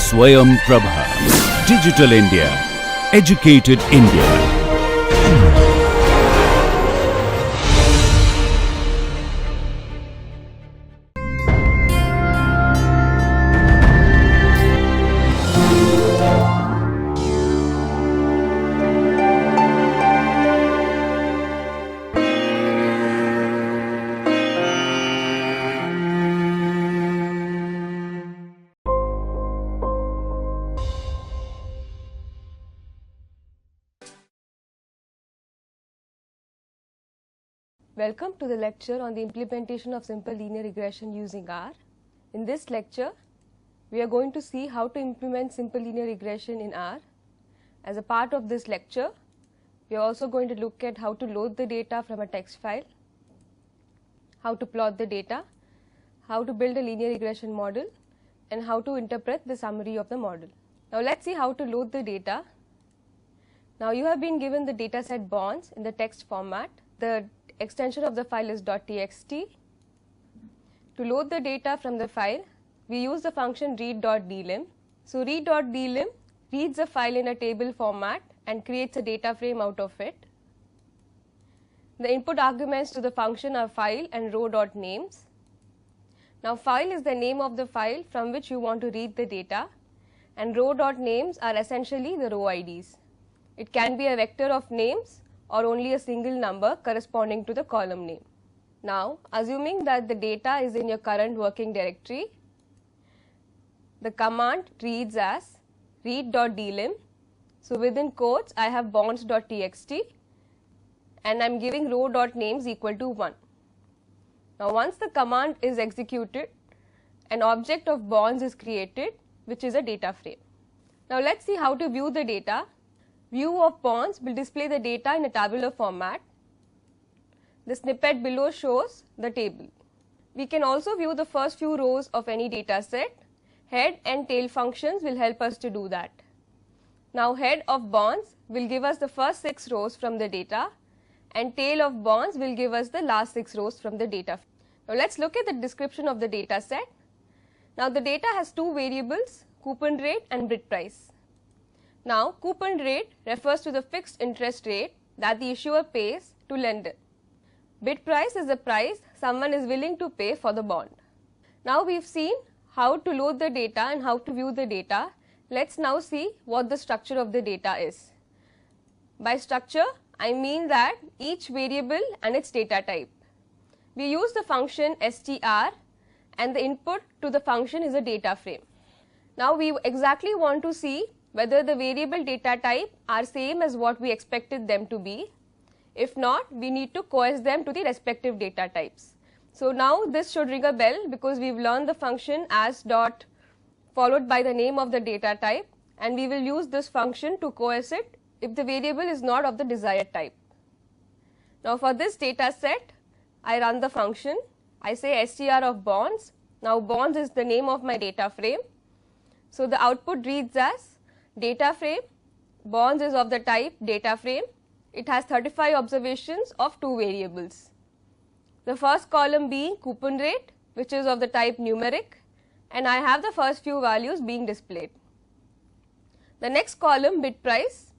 Swayam Prabha. Digital India. Educated India. Welcome to the lecture on the implementation of simple linear regression using R. In this lecture, we are going to see how to implement simple linear regression in R. As a part of this lecture, we are also going to look at how to load the data from a text file, how to plot the data, how to build a linear regression model, and how to interpret the summary of the model. Now let's see how to load the data. Now you have been given the dataset bonds in the text format. The extension of the file is .txt. To load the data from the file, we use the function read.dlim. So read.dlim reads the file in a table format and creates a data frame out of it. The input arguments to the function are file and row.names. Now file is the name of the file from which you want to read the data, and row.names are essentially the row IDs. It can be a vector of names or only a single number corresponding to the column name. Now, assuming that the data is in your current working directory, the command reads as read.dlim. So within quotes, I have bonds.txt and I am giving row.names equal to 1. Now once the command is executed, an object of bonds is created, which is a data frame. Now let's see how to view the data. View of bonds will display the data in a tabular format. The snippet below shows the table. We can also view the first few rows of any data set. Head and tail functions will help us to do that. Now head of bonds will give us the first 6 rows from the data, and tail of bonds will give us the last 6 rows from the data. Now let's look at the description of the data set. Now the data has 2 variables, coupon rate and bid price. Now, coupon rate refers to the fixed interest rate that the issuer pays to lender. Bid price is the price someone is willing to pay for the bond. Now, we have seen how to load the data and how to view the data. Let's now see what the structure of the data is. By structure, I mean that each variable and its data type. We use the function str and the input to the function is a data frame. Now, we exactly want to see whether the variable data type are same as what we expected them to be. If not, we need to coerce them to the respective data types. So now this should ring a bell because we've learned the function as dot followed by the name of the data type, and we will use this function to coerce it if the variable is not of the desired type. Now for this data set, I run the function. I say str of bonds. Now bonds is the name of my data frame. So the output reads as data frame, bonds is of the type data frame. It has 35 observations of 2 variables. The first column being coupon rate, which is of the type numeric, and I have the first few values being displayed. The next column, bid price,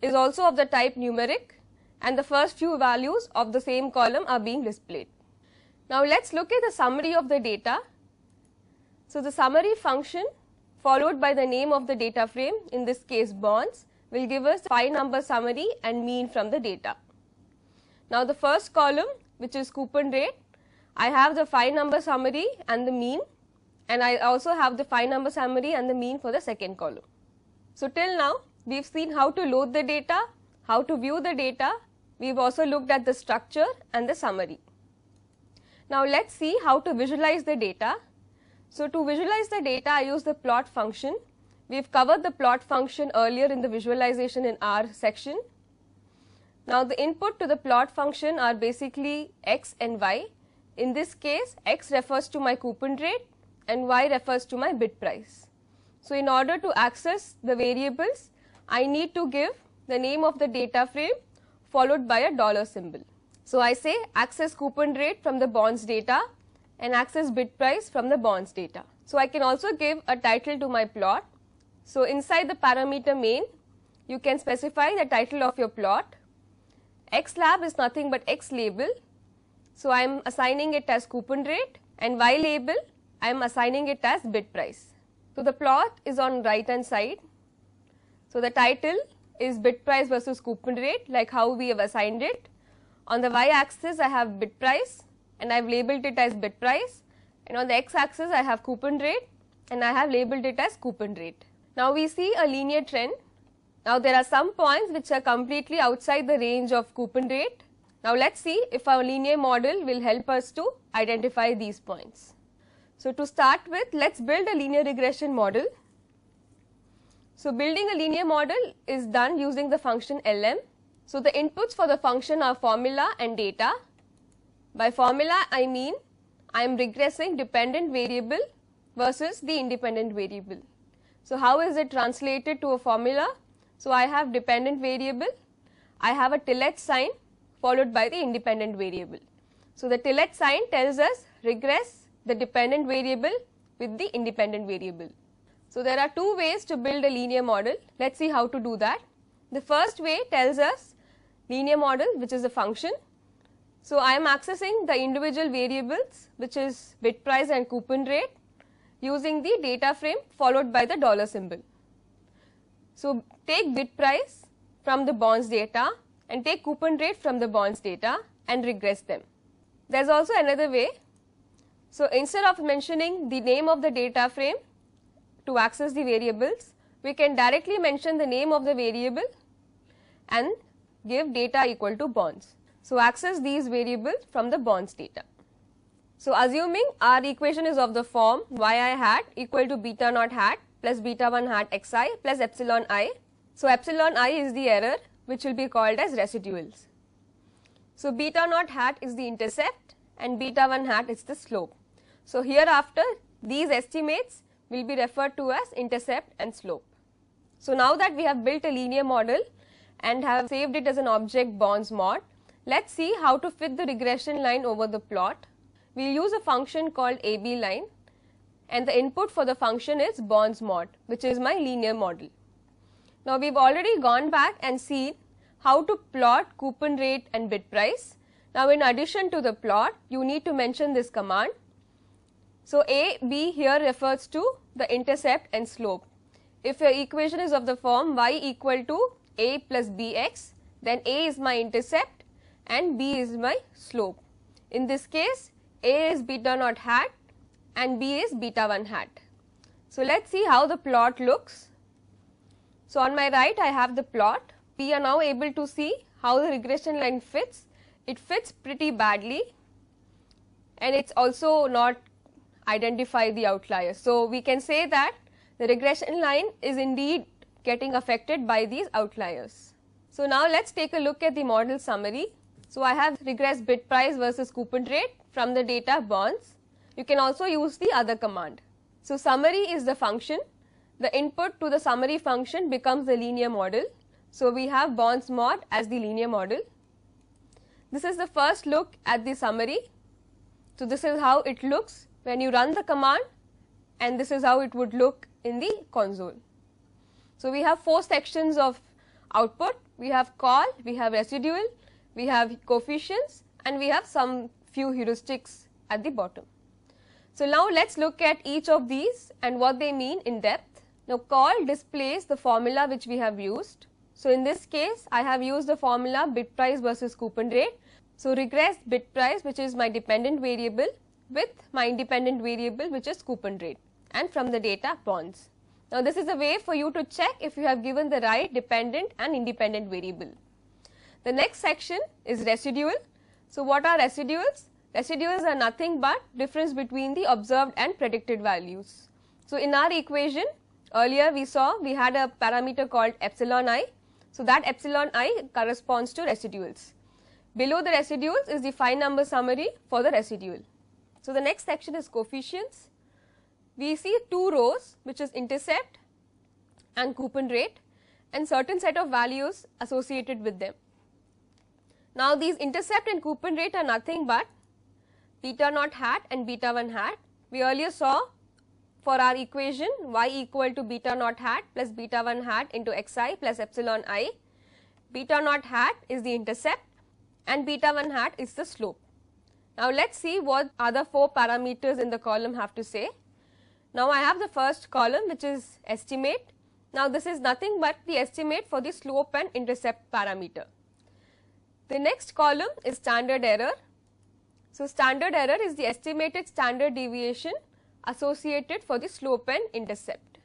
is also of the type numeric, and the first few values of the same column are being displayed. Now let's look at the summary of the data. So the summary function followed by the name of the data frame, in this case bonds, will give us 5 number summary and mean from the data. Now the first column, which is coupon rate, I have the 5 number summary and the mean, and I also have the 5 number summary and the mean for the second column. So till now, we've seen how to load the data, how to view the data, we've also looked at the structure and the summary. Now let's see how to visualize the data. So to visualize the data, I use the plot function. We've covered the plot function earlier in the visualization in R section. Now the input to the plot function are basically x and y. In this case, x refers to my coupon rate and y refers to my bid price. So in order to access the variables, I need to give the name of the data frame followed by a dollar symbol. So I say access coupon rate from the bonds data and access bid price from the bonds data. So I can also give a title to my plot. So inside the parameter main, you can specify the title of your plot. X lab is nothing but X label, so I am assigning it as coupon rate, and Y label I am assigning it as bid price. So the plot is on right hand side. So the title is bid price versus coupon rate, like how we have assigned it. On the Y axis I have bid price and I have labeled it as bid price, and on the X axis I have coupon rate and I have labeled it as coupon rate. Now we see a linear trend. Now there are some points which are completely outside the range of coupon rate. Now let us see if our linear model will help us to identify these points. So to start with, let us build a linear regression model. So building a linear model is done using the function LM. So the inputs for the function are formula and data. By formula I mean I am regressing dependent variable versus the independent variable. So how is it translated to a formula? So I have dependent variable, I have a tilde sign followed by the independent variable. So the tilde sign tells us regress the dependent variable with the independent variable. So there are two ways to build a linear model. Let us see how to do that. The first way tells us linear model, which is a function. So I am accessing the individual variables, which is bid price and coupon rate, using the data frame followed by the dollar symbol. So take bid price from the bonds data and take coupon rate from the bonds data and regress them. There is also another way. So instead of mentioning the name of the data frame to access the variables, we can directly mention the name of the variable and give data equal to bonds. So access these variables from the bonds data. So assuming our equation is of the form yi hat equal to beta naught hat plus beta 1 hat xi plus epsilon I. So epsilon I is the error which will be called as residuals. So beta naught hat is the intercept and beta 1 hat is the slope. So hereafter these estimates will be referred to as intercept and slope. So now that we have built a linear model and have saved it as an object bonds mod, let us see how to fit the regression line over the plot. We will use a function called AB line, and the input for the function is bonds mod, which is my linear model. Now we have already gone back and seen how to plot coupon rate and bid price. Now in addition to the plot, you need to mention this command. So A, B here refers to the intercept and slope. If your equation is of the form y equal to A plus bx, then A is my intercept and B is my slope. In this case, A is beta naught hat and B is beta 1 hat. So let us see how the plot looks. So on my right I have the plot. We are now able to see how the regression line fits. It fits pretty badly and it is also not identify the outliers. So we can say that the regression line is indeed getting affected by these outliers. So now let us take a look at the model summary. So I have regressed bid price versus coupon rate from the data bonds. You can also use the other command. So summary is the function. The input to the summary function becomes the linear model. So we have bonds mod as the linear model. This is the first look at the summary. So this is how it looks when you run the command, and this is how it would look in the console. So we have 4 sections of output. We have call, we have residual, we have coefficients, and we have some few heuristics at the bottom. So now let us look at each of these and what they mean in depth. Now call displays the formula which we have used. So in this case I have used the formula bid price versus coupon rate. So regress bid price, which is my dependent variable, with my independent variable, which is coupon rate, and from the data bonds. Now this is a way for you to check if you have given the right dependent and independent variable. The next section is residual. So what are residuals? Residuals are nothing but difference between the observed and predicted values. So in our equation earlier we saw we had a parameter called epsilon I. So that epsilon I corresponds to residuals. Below the residuals is the 5 number summary for the residual. So the next section is coefficients. We see 2 rows, which is intercept and coupon rate, and certain set of values associated with them. Now these intercept and coupon rate are nothing but beta naught hat and beta 1 hat. We earlier saw for our equation y equal to beta naught hat plus beta 1 hat into xi plus epsilon I. Beta naught hat is the intercept and beta 1 hat is the slope. Now let us see what other 4 parameters in the column have to say. Now I have the first column, which is estimate. Now this is nothing but the estimate for the slope and intercept parameter. The next column is standard error. So standard error is the estimated standard deviation associated for the slope and intercept.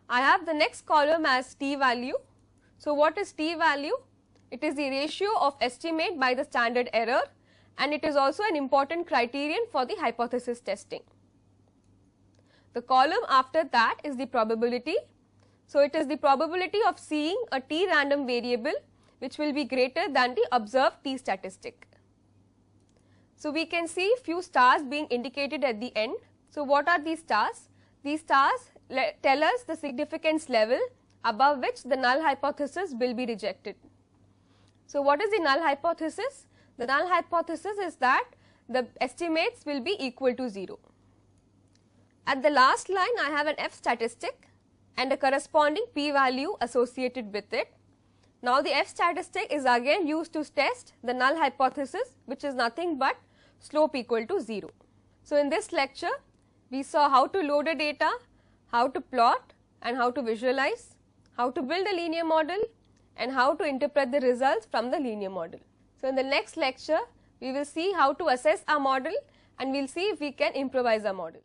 I have the next column as t value. So what is t value? It is the ratio of estimate by the standard error, and it is also an important criterion for the hypothesis testing. The column after that is the probability. So it is the probability of seeing a t random variable which will be greater than the observed t statistic. So we can see few stars being indicated at the end. So what are these stars? These stars tell us the significance level above which the null hypothesis will be rejected. So what is the null hypothesis? The null hypothesis is that the estimates will be equal to 0. At the last line I have an F statistic and a corresponding p value associated with it. Now the F statistic is again used to test the null hypothesis, which is nothing but slope equal to 0. So in this lecture we saw how to load a data, how to plot and how to visualize, how to build a linear model and how to interpret the results from the linear model. So in the next lecture we will see how to assess our model and we will see if we can improvise our model.